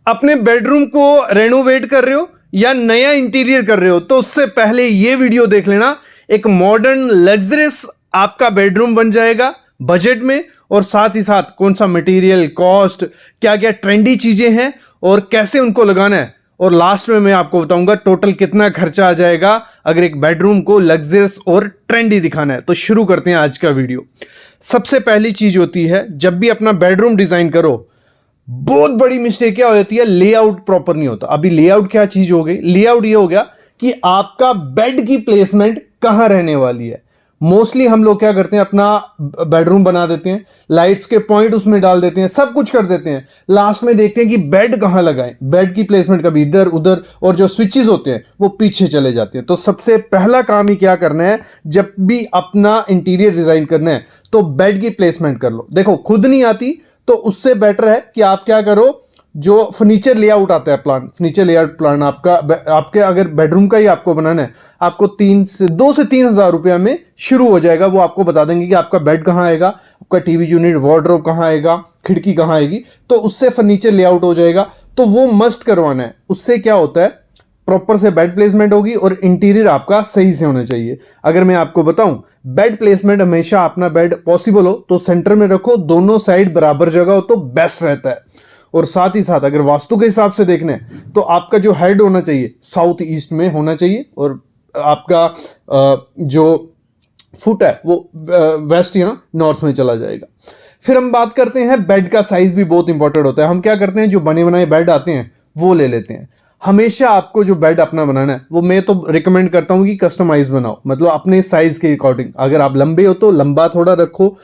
अपने बेडरूम को रेनोवेट कर रहे हो या नया इंटीरियर कर रहे हो तो उससे पहले ये वीडियो देख लेना। एक मॉडर्न लग्जरियस आपका बेडरूम बन जाएगा बजट में, और साथ ही साथ कौन सा मटेरियल, कॉस्ट, क्या क्या ट्रेंडी चीजें हैं और कैसे उनको लगाना है, और लास्ट में मैं आपको बताऊंगा टोटल कितना खर्चा आ जाएगा अगर एक बेडरूम को लग्जरियस और ट्रेंडी दिखाना है। तो शुरू करते हैं आज का वीडियो। सबसे पहली चीज होती है, जब भी अपना बेडरूम डिजाइन करो, बहुत बड़ी मिस्टेक क्या हो जाती है, लेआउट प्रॉपर नहीं होता। अभी लेआउट क्या चीज हो गई, लेआउट ये हो गया कि आपका बेड की प्लेसमेंट कहां रहने वाली है। मोस्टली हम लोग क्या करते हैं, अपना बेडरूम बना देते हैं, लाइट्स के पॉइंट उसमें डाल देते हैं, सब कुछ कर देते हैं, लास्ट में देखते हैं कि बेड कहां लगाएं। बेड की प्लेसमेंट कभी इधर उधर, और जो स्विचेस होते हैं वो पीछे चले जाते हैं। तो सबसे पहला काम ही क्या करना है, जब भी अपना इंटीरियर डिजाइन करना है तो बेड की प्लेसमेंट कर लो। देखो खुद नहीं आती तो उससे बेटर है कि आप क्या करो, जो फर्नीचर लेआउट आता है प्लान, फर्नीचर लेआउट प्लान आपके अगर बेडरूम का ही आपको बनाना है, आपको 2 से 3 हज़ार रुपया में शुरू हो जाएगा। वो आपको बता देंगे कि आपका बेड कहाँ आएगा, आपका टीवी यूनिट, वार्डरोब कहाँ आएगा, खिड़की कहाँ आएगी, तो उससे फर्नीचर लेआउट हो जाएगा। तो वो मस्ट करवाना है। उससे क्या होता है, प्रॉपर से बेड प्लेसमेंट होगी और इंटीरियर आपका सही से होना चाहिए। अगर मैं आपको बताऊं, बेड प्लेसमेंट हमेशा अपना बेड पॉसिबल हो तो सेंटर में रखो, दोनों साइड बराबर जगह हो तो बेस्ट रहता है। और साथ ही साथ अगर वास्तु के हिसाब से देखना है तो आपका जो हेड होना चाहिए साउथ ईस्ट में होना चाहिए, और आपका जो फुट है वो वेस्ट या नॉर्थ में चला जाएगा। फिर हम बात करते हैं, बेड का साइज भी बहुत इंपॉर्टेंट होता है। हम क्या करते हैं, जो बने बनाए बेड आते हैं वो ले लेते हैं। हमेशा आपको जो बेड अपना बनाना है वो मैं तो रिकमेंड करता हूं कि कस्टमाइज बनाओ, मतलब अपने साइज के अकॉर्डिंग। अगर आप लंबे हो तो लंबा थोड़ा रखो,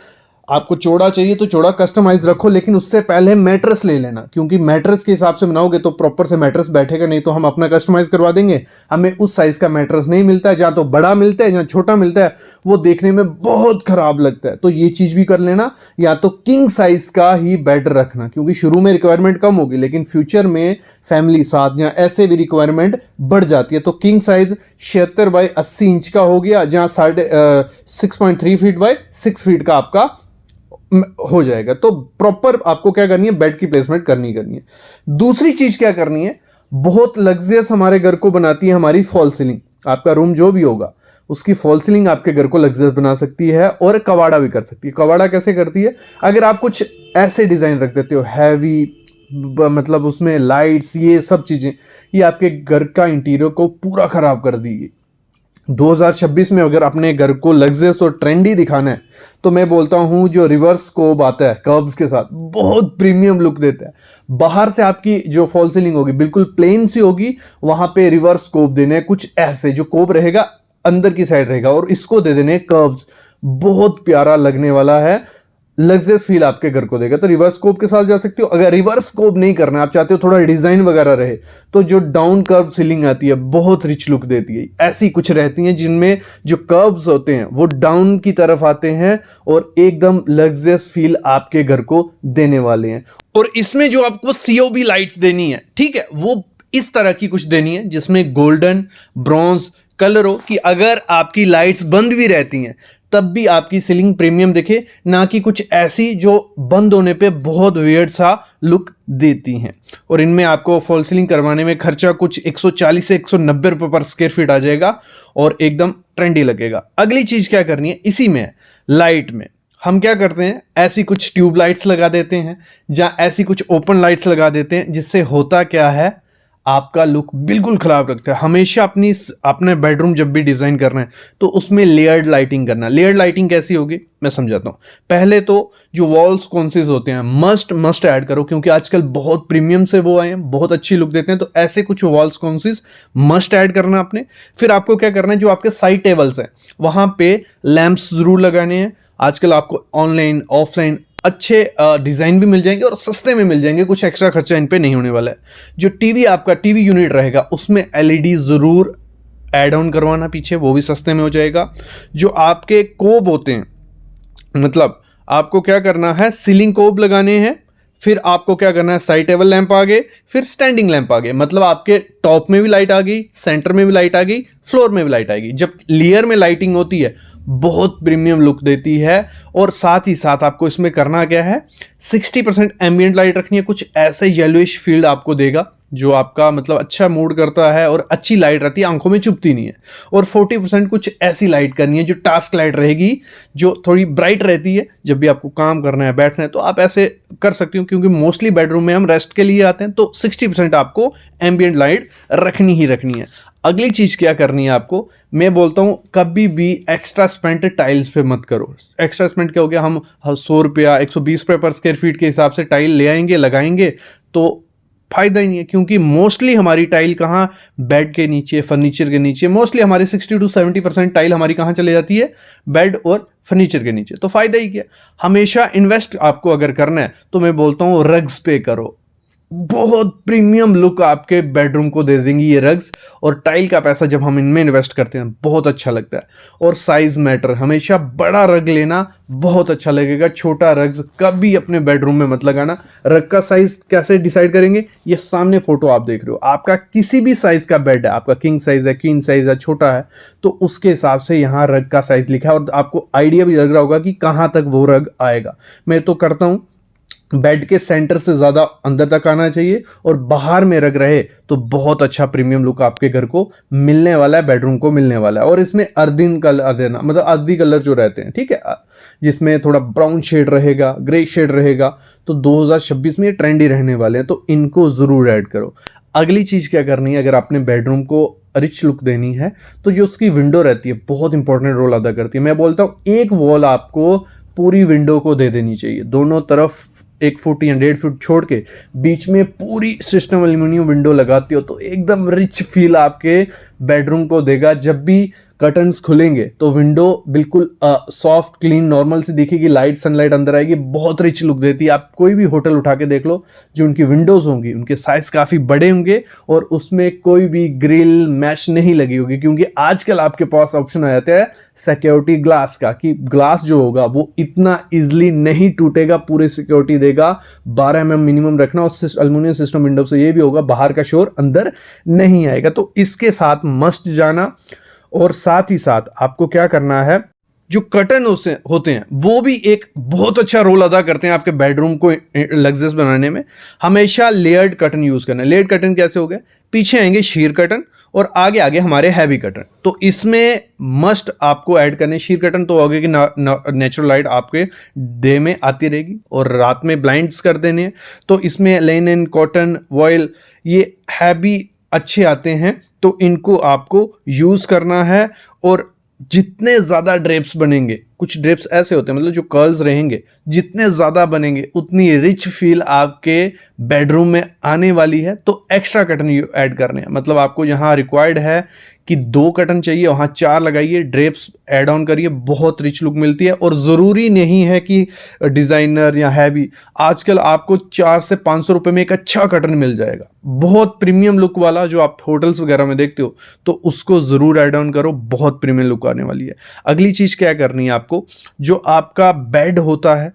आपको चौड़ा चाहिए तो चौड़ा कस्टमाइज रखो, लेकिन उससे पहले मैट्रेस ले लेना, क्योंकि मैट्रेस के हिसाब से बनाओगे तो प्रॉपर से मैट्रेस बैठेगा नहीं। तो हम अपना कस्टमाइज करवा देंगे, हमें उस साइज का मैट्रेस नहीं मिलता है, जहां तो बड़ा मिलता है जहां छोटा मिलता है, वो देखने में बहुत खराब लगता है। तो ये चीज भी कर लेना, या तो किंग साइज का ही बेड रखना, क्योंकि शुरू में रिक्वायरमेंट कम होगी लेकिन फ्यूचर में फैमिली साथ या ऐसे भी रिक्वायरमेंट बढ़ जाती है। तो किंग साइज 76 बाई 80 इंच का हो गया, जहां 6.3 फीट बाई 6 फीट का आपका हो जाएगा। तो प्रॉपर आपको क्या करनी है, बेड की प्लेसमेंट करनी है। दूसरी चीज क्या करनी है, बहुत लग्जरियस हमारे घर को बनाती है हमारी फॉल सीलिंग। आपका रूम जो भी होगा उसकी फॉल सीलिंग आपके घर को लग्जरियस बना सकती है, और कवाड़ा भी कर सकती है। कवाड़ा कैसे करती है, अगर आप कुछ ऐसे डिजाइन रख देते हो हैवी, मतलब उसमें लाइट्स, ये सब चीजें, ये आपके घर का इंटीरियर को पूरा खराब कर देगी। 2026 में अगर अपने घर को लग्जरियस और ट्रेंडी दिखाना है तो मैं बोलता हूं जो रिवर्स स्कोप आता है कर्व्स के साथ, बहुत प्रीमियम लुक देता है। बाहर से आपकी जो फॉल सीलिंग होगी बिल्कुल प्लेन सी होगी, वहां पे रिवर्स स्कोप देने कुछ ऐसे, जो कोप रहेगा अंदर की साइड रहेगा, और इसको दे देने कर्व्स, बहुत प्यारा लगने वाला है, लग्जरियस फील आपके घर को देगा। तो रिवर्स स्कोप के साथ जा सकते हो। अगर रिवर्स स्कोप नहीं करना, आप चाहते हो थोड़ा डिजाइन वगैरह रहे, तो जो डाउन कर्व सीलिंग आती है बहुत रिच लुक देती है। ऐसी कुछ रहती हैं जिनमें जो कर्व्स होते हैं वो डाउन की तरफ आते हैं और एकदम लग्जरियस फील आपके घर को देने वाले हैं। और इसमें जो आपको सीओबी लाइट्स देनी है, ठीक है, वो इस तरह की कुछ देनी है जिसमें गोल्डन ब्रॉन्ज कलर हो, कि अगर आपकी लाइट्स बंद भी रहती हैं तब भी आपकी सीलिंग प्रीमियम दिखे, ना कि कुछ ऐसी जो बंद होने पे बहुत वियर्ड सा लुक देती हैं। और इनमें आपको फॉल सीलिंग करवाने में खर्चा कुछ 140 से 190 रुपये पर स्क्वायर फीट आ जाएगा और एकदम ट्रेंडी लगेगा। अगली चीज क्या करनी है, इसी में लाइट में हम क्या करते हैं, ऐसी कुछ ट्यूब लाइट्स लगा देते हैं, जहां ऐसी कुछ ओपन लाइट्स लगा देते हैं, जिससे होता क्या है, आपका लुक बिल्कुल खराब लगता है। हमेशा अपने बेडरूम जब भी डिजाइन करना है तो उसमें लेयर्ड लाइटिंग करना। लेयर्ड लाइटिंग कैसी होगी मैं समझाता हूं। पहले तो जो वॉल्स कॉन्सेस होते हैं मस्ट ऐड करो, क्योंकि आजकल बहुत प्रीमियम से वो आए हैं, बहुत अच्छी लुक देते हैं। तो ऐसे कुछ वॉल्स कॉन्सेस मस्ट ऐड करना आपने। फिर आपको क्या करना है, जो आपके साइड टेबल्स हैं वहां पे लैंप्स जरूर लगाने हैं। आजकल आपको ऑनलाइन ऑफलाइन अच्छे डिजाइन भी मिल जाएंगे और सस्ते में मिल जाएंगे, कुछ एक्स्ट्रा खर्चा इन पे नहीं होने वाला है। जो टीवी आपका टीवी यूनिट रहेगा उसमें एलईडी जरूर ऐड ऑन करवाना पीछे, वो भी सस्ते में हो जाएगा। जो आपके कोब होते हैं, मतलब आपको क्या करना है, सीलिंग कोब लगाने हैं। फिर आपको क्या करना है, साइड टेबल लैंप आ गए, फिर स्टैंडिंग लैंप आ गए, मतलब आपके टॉप में भी लाइट आ गई, सेंटर में भी लाइट आ गई, फ्लोर में भी लाइट आएगी। जब लेयर में लाइटिंग होती है बहुत प्रीमियम लुक देती है। और साथ ही साथ आपको इसमें करना क्या है, 60% एम्बिएंट लाइट रखनी है, कुछ ऐसे येलोइश फील्ड आपको देगा जो आपका मतलब अच्छा मूड करता है और अच्छी लाइट रहती है, आंखों में चुभती नहीं है। और 40% कुछ ऐसी लाइट करनी है जो टास्क लाइट रहेगी, जो थोड़ी ब्राइट रहती है। जब भी आपको काम करना है, बैठना है, तो आप ऐसे कर सकते हो, क्योंकि मोस्टली बेडरूम में हम रेस्ट के लिए आते हैं, तो 60% आपको एम्बिएंट लाइट रखनी ही रखनी है। अगली चीज क्या करनी है आपको, मैं बोलता हूं कभी भी एक्स्ट्रा स्पेंड टाइल्स पे मत करो। एक्स्ट्रा स्पेंड क्या हो गया, हम 100 रुपया 120 रुपये पर स्क्वायर फीट के हिसाब से टाइल ले आएंगे, लगाएंगे, तो फायदा ही नहीं है। क्योंकि मोस्टली हमारी टाइल कहाँ, बेड के नीचे, फर्नीचर के नीचे, मोस्टली हमारी 60 to 70% टाइल हमारी कहाँ चले जाती है, बेड और फर्नीचर के नीचे। तो फायदा ही क्या, हमेशा इन्वेस्ट आपको अगर करना है तो मैं बोलता हूँ रग्स पे करो, बहुत प्रीमियम लुक आपके बेडरूम को दे देंगी ये रग्स। और टाइल का पैसा जब हम इनमें इन्वेस्ट करते हैं बहुत अच्छा लगता है। और साइज मैटर, हमेशा बड़ा रग लेना बहुत अच्छा लगेगा, छोटा रग्स कभी अपने बेडरूम में मत लगाना। रग का साइज कैसे डिसाइड करेंगे, ये सामने फोटो आप देख रहे हो, आपका किसी भी साइज का बेड है, आपका किंग साइज है, क्वीन साइज है, छोटा है, तो उसके हिसाब से यहाँ रग का साइज लिखा है और आपको आइडिया भी लग रहा होगा कि कहाँ तक वो रग आएगा। मैं तो करता हूँ बेड के सेंटर से ज़्यादा अंदर तक आना चाहिए और बाहर में रग रहे तो बहुत अच्छा प्रीमियम लुक आपके घर को मिलने वाला है, बेडरूम को मिलने वाला है। और इसमें अर्दिन कलर देना, मतलब आदि कलर जो रहते हैं, ठीक है, जिसमें थोड़ा ब्राउन शेड रहेगा, ग्रे शेड रहेगा, तो 2026 में ये ट्रेंडी रहने वाले हैं, तो इनको ज़रूर ऐड करो। अगली चीज़ क्या करनी है, अगर आपने बेडरूम को रिच लुक देनी है तो जो उसकी विंडो रहती है बहुत इंपॉर्टेंट रोल अदा करती है। मैं बोलता हूँ एक वॉल आपको पूरी विंडो को दे देनी चाहिए, दोनों तरफ 1 फुट या 1.5 फुट छोड़ के बीच में पूरी सिस्टम एल्यूमिनियम विंडो लगाती हो तो एकदम रिच फील आपके बेडरूम को देगा। जब भी कर्टन्स खुलेंगे तो विंडो बिल्कुल सॉफ्ट क्लीन नॉर्मल सी दिखेगी, लाइट सनलाइट अंदर आएगी, बहुत रिच लुक देती है। आप कोई भी होटल उठा के देख लो, जो उनकी विंडोज़ होंगी उनके साइज़ काफ़ी बड़े होंगे और उसमें कोई भी ग्रिल मैश नहीं लगी होगी, क्योंकि आजकल आपके पास ऑप्शन आ जाता है सिक्योरिटी ग्लास का, कि ग्लास जो होगा वो इतना ईजिली नहीं टूटेगा, पूरी सिक्योरिटी देगा। 12 mm मिनिमम रखना, और एल्यूमिनियम सिस्टम विंडो से ये भी होगा बाहर का शोर अंदर नहीं आएगा। तो इसके साथ मस्ट जाना। और साथ ही साथ आपको क्या करना है, जो कर्टन होते हैं वो भी एक बहुत अच्छा रोल अदा करते हैं आपके बेडरूम को लग्जरियस बनाने में। हमेशा लेयर्ड कर्टन यूज करना है। लेयर्ड कर्टन कैसे हो गए, पीछे आएंगे शीर कर्टन और आगे आगे हमारे हैवी कर्टन, तो इसमें मस्ट आपको ऐड करने। शीर कर्टन तो होगा कि नेचुरल लाइट आपके डे में आती रहेगी और रात में ब्लाइंड्स कर देने हैं। तो इसमें लिनन, कॉटन, वॉयल, ये हैवी अच्छे आते हैं, तो इनको आपको यूज करना है। और जितने ज़्यादा ड्रेप्स बनेंगे, कुछ ड्रेप्स ऐसे होते हैं मतलब जो कर्ल्स रहेंगे, जितने ज़्यादा बनेंगे उतनी रिच फील आपके बेडरूम में आने वाली है। तो एक्स्ट्रा कर्टन ऐड करने हैं, मतलब आपको यहाँ रिक्वायर्ड है कि 2 कर्टन चाहिए, वहाँ 4 लगाइए, ड्रेप्स ऐड ऑन करिए, बहुत रिच लुक मिलती है। और ज़रूरी नहीं है कि डिज़ाइनर या हैवी, आजकल आपको 400 से 500 रुपये में एक अच्छा कर्टन मिल जाएगा, बहुत प्रीमियम लुक वाला, जो आप होटल्स वगैरह में देखते हो, तो उसको ज़रूर ऐड ऑन करो, बहुत प्रीमियम लुक आने वाली है। अगली चीज़ क्या करनी है आपको, जो आपका बेड होता है,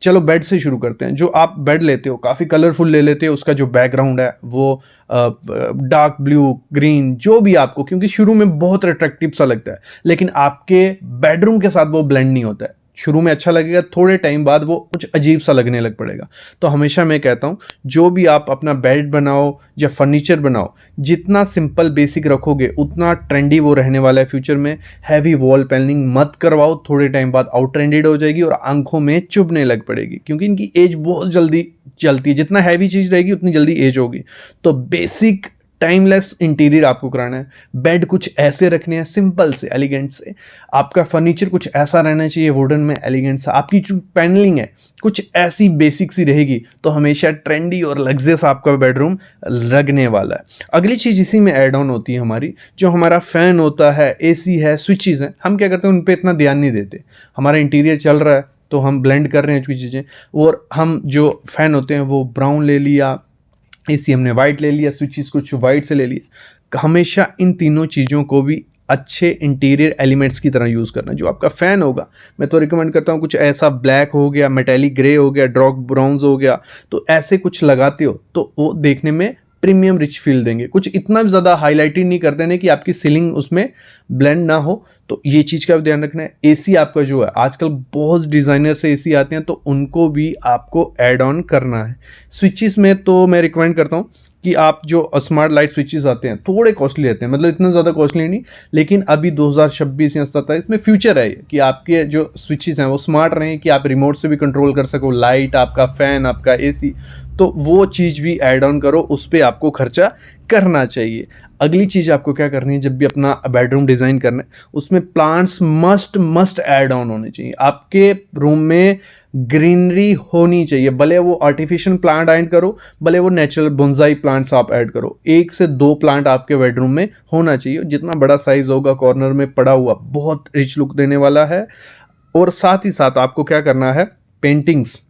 चलो बेड से शुरू करते हैं। जो आप बेड लेते हो काफ़ी कलरफुल ले लेते हो, उसका जो बैकग्राउंड है वो डार्क ब्लू, ग्रीन, जो भी आपको, क्योंकि शुरू में बहुत अट्रैक्टिव सा लगता है, लेकिन आपके बेडरूम के साथ वो ब्लेंड नहीं होता है। शुरू में अच्छा लगेगा, थोड़े टाइम बाद वो कुछ अजीब सा लगने लग पड़ेगा। तो हमेशा मैं कहता हूँ जो भी आप अपना बेड बनाओ या फर्नीचर बनाओ, जितना सिंपल बेसिक रखोगे उतना ट्रेंडी वो रहने वाला है फ्यूचर में। हैवी वॉल पैनलिंग मत करवाओ, थोड़े टाइम बाद आउट ट्रेंडेड हो जाएगी और आंखों में चुभने लग पड़ेगी, क्योंकि इनकी एज बहुत जल्दी चलती है। जितना हैवी चीज़ रहेगी उतनी जल्दी एज होगी। तो बेसिक टाइमलेस इंटीरियर आपको कराना है। बेड कुछ ऐसे रखने हैं सिंपल से, एलिगेंट से। आपका फर्नीचर कुछ ऐसा रहना चाहिए वुडन में, एलिगेंट सा। आपकी जो पैनलिंग है कुछ ऐसी बेसिक सी रहेगी, तो हमेशा ट्रेंडी और लग्जरियस आपका बेडरूम लगने वाला है। अगली चीज़ इसी में ऐड ऑन होती है हमारी, जो हमारा फ़ैन होता है, एसी है, स्विचेस हैं। हम क्या करते हैं, उन पर इतना ध्यान नहीं देते। हमारा इंटीरियर चल रहा है तो हम ब्लेंड कर रहे हैं कुछ चीज़ें, और हम जो फ़ैन होते हैं वो ब्राउन ले लिया, एसी हमने वाइट ले लिया, स्विचेस कुछ वाइट से ले लिए। हमेशा इन तीनों चीज़ों को भी अच्छे इंटीरियर एलिमेंट्स की तरह यूज़ करना। जो आपका फ़ैन होगा, मैं तो रिकमेंड करता हूँ कुछ ऐसा ब्लैक हो गया, मेटालिक ग्रे हो गया, डार्क ब्राउन्स हो गया, तो ऐसे कुछ लगाते हो तो वो देखने में प्रीमियम रिच फील देंगे। कुछ इतना भी ज़्यादा हाईलाइटेड नहीं कर देने कि आपकी सीलिंग उसमें ब्लेंड ना हो, तो ये चीज़ का भी ध्यान रखना है। एसी आपका जो है, आजकल बहुत डिज़ाइनर से एसी आते हैं, तो उनको भी आपको ऐड ऑन करना है। स्विचेस में तो मैं रिकमेंड करता हूँ कि आप जो स्मार्ट लाइट स्विचेस आते हैं थोड़े कॉस्टली रहते हैं, मतलब इतना ज़्यादा कॉस्टली नहीं, लेकिन अभी 2026 या 27 में फ्यूचर है कि आपके जो स्विचेस हैं वो स्मार्ट रहें, कि आप रिमोट से भी कंट्रोल कर सको लाइट, आपका फ़ैन, आपका एसी, तो वो चीज़ भी ऐड ऑन करो, उस पर आपको खर्चा करना चाहिए। अगली चीज़ आपको क्या करनी है, जब भी अपना बेडरूम डिज़ाइन करना है, उसमें प्लांट्स मस्ट ऐड ऑन होने चाहिए। आपके रूम में ग्रीनरी होनी चाहिए, भले वो आर्टिफिशियल प्लांट ऐड करो, भले वो नेचुरल बोनसाई प्लांट्स आप ऐड करो, 1 से 2 प्लांट आपके बेडरूम में होना चाहिए। जितना बड़ा साइज होगा कॉर्नर में पड़ा हुआ, बहुत रिच लुक देने वाला है। और साथ ही साथ आपको क्या करना है, पेंटिंग्स,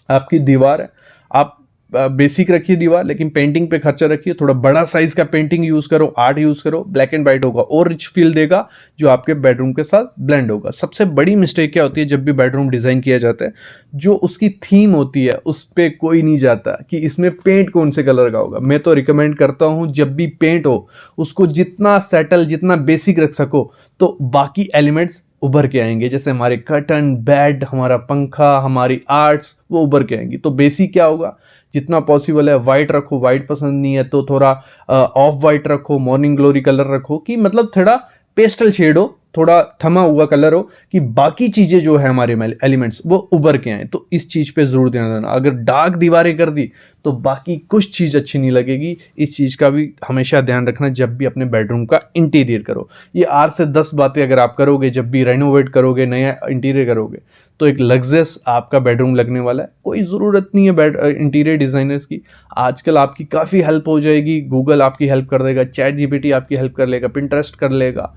आपकी दीवार है, आप बेसिक रखिए दीवार, लेकिन पेंटिंग पे खर्चा रखिए, थोड़ा बड़ा साइज का पेंटिंग यूज करो, आर्ट यूज करो, ब्लैक एंड व्हाइट होगा और रिच फील देगा, जो आपके बेडरूम के साथ ब्लेंड होगा। सबसे बड़ी मिस्टेक क्या होती है जब भी बेडरूम डिजाइन किया जाता है, जो उसकी थीम होती है उस पर कोई नहीं जाता कि इसमें पेंट कौन से कलर का होगा। मैं तो रिकमेंड करता हूं जब भी पेंट हो, उसको जितना सेटल, जितना बेसिक रख सको, तो बाकी एलिमेंट्स उभर के आएंगे। जैसे हमारे कर्टन, बेड, हमारा पंखा, हमारी आर्ट्स, वो उभर के आएंगी। तो बेसिक क्या होगा, जितना पॉसिबल है वाइट रखो, वाइट पसंद नहीं है तो थोड़ा ऑफ वाइट रखो, मॉर्निंग ग्लोरी कलर रखो, कि मतलब थोड़ा पेस्टल शेड हो, थोड़ा थमा हुआ कलर हो, कि बाकी चीज़ें जो है हमारे एलिमेंट्स वो उभर के आए। तो इस चीज़ पे ज़रूर ध्यान देना। अगर डार्क दीवारें कर दी तो बाकी कुछ चीज़ अच्छी नहीं लगेगी। इस चीज़ का भी हमेशा ध्यान रखना जब भी अपने बेडरूम का इंटीरियर करो। ये 8 से 10 बातें अगर आप करोगे, जब भी रेनोवेट करोगे, नया इंटीरियर करोगे, तो एक लग्जरियस आपका बेडरूम लगने वाला है। कोई ज़रूरत नहीं है इंटीरियर डिज़ाइनर्स की। आजकल आपकी काफ़ी हेल्प हो जाएगी, गूगल आपकी हेल्प कर देगा, चैट जीपीटी आपकी हेल्प कर लेगा, पिंटरेस्ट कर लेगा।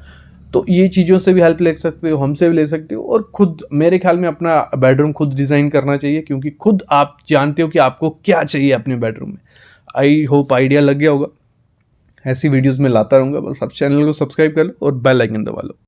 तो ये चीज़ों से भी हेल्प ले सकते हो, हमसे भी ले सकते हो। और खुद, मेरे ख्याल में अपना बेडरूम खुद डिज़ाइन करना चाहिए, क्योंकि खुद आप जानते हो कि आपको क्या चाहिए अपने बेडरूम में। आई होप आइडिया लग गया होगा। ऐसी वीडियोस में लाता रहूँगा, बस आप चैनल को सब्सक्राइब कर लो और बेल आइकन दबा लो।